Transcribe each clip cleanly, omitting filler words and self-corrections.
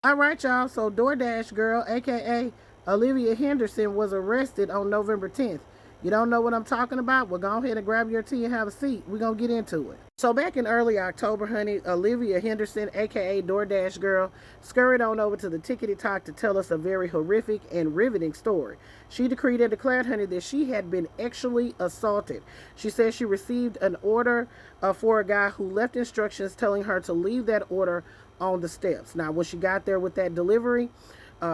All right, y'all. So Doordash girl, aka Olivia Henderson, was arrested on November 10th. You don't know what I'm talking about? Well, go ahead and grab your tea and have a seat. We're going to get into it. So back in early October, honey, Olivia Henderson, aka Doordash girl, scurried on over to the Tik Tok to tell us a very horrific and riveting story. She decreed and declared, honey, that she had been actually assaulted. She said she received an order for a guy who left instructions telling her to leave that order on the steps. Now, when she got there with that delivery,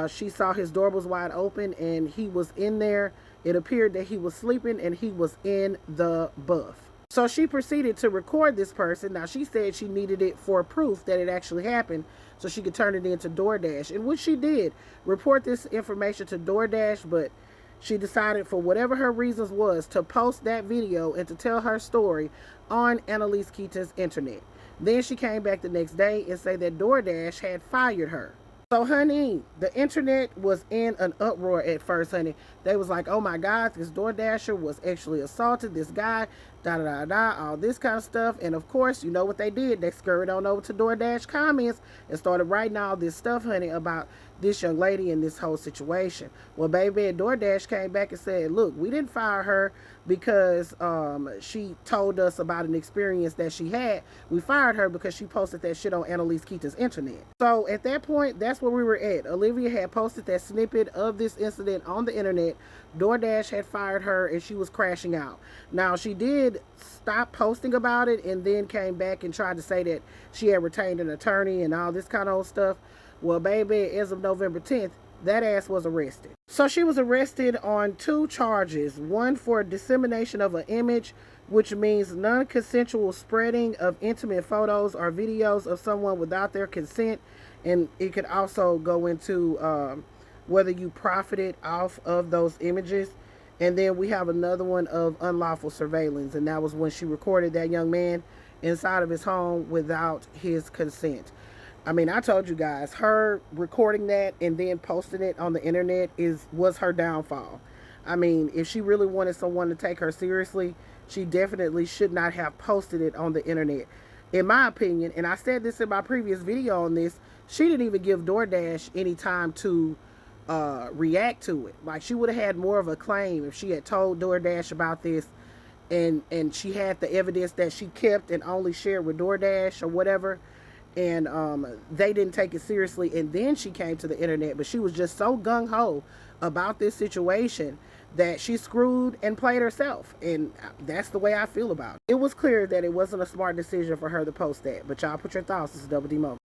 she saw his door was wide open and he was in there. It appeared that he was sleeping and he was in the buff. So she proceeded to record this person. Now, she said she needed it for proof that it actually happened so she could turn it into Doordash. And what she did, report this information to Doordash, but she decided, for whatever her reasons was, to post that video and to tell her story on Annalise Keaton's internet. Then she came back the next day and said that Doordash had fired her. So, honey, the internet was in an uproar at first, honey. They was like, oh my God, this DoorDasher was actually assaulted. This guy, da-da-da-da, all this kind of stuff. And, of course, you know what they did. They scurried on over to DoorDash comments and started writing all this stuff, honey, about this young lady and this whole situation. Well, baby, DoorDash came back and said, look, we didn't fire her because she told us about an experience that she had. We fired her because she posted that shit on Annalise Keaton's internet. So at that point, that's where we were at. Olivia had posted that snippet of this incident on the internet. DoorDash had fired her and she was crashing out. Now, she did stop posting about it and then came back and tried to say that she had retained an attorney and all this kind of old stuff. Well, baby, as of November 10th, that ass was arrested. So she was arrested on 2 charges. One for dissemination of an image, which means non-consensual spreading of intimate photos or videos of someone without their consent. And it could also go into whether you profited off of those images. And then we have another one of unlawful surveillance. And that was when she recorded that young man inside of his home without his consent. I mean, I told you guys, her recording that and then posting it on the internet was her downfall. I mean, if she really wanted someone to take her seriously, she definitely should not have posted it on the internet. In my opinion, and I said this in my previous video on this, she didn't even give Doordash any time to react to it. Like, she would have had more of a claim if she had told Doordash about this and she had the evidence that she kept and only shared with Doordash or whatever. And they didn't take it seriously, and then she came to the internet. But she was just so gung-ho about this situation that she screwed and played herself, and that's the way I feel about it. It was clear that it wasn't a smart decision for her to post that, but y'all put your thoughts. This is Double D Mo.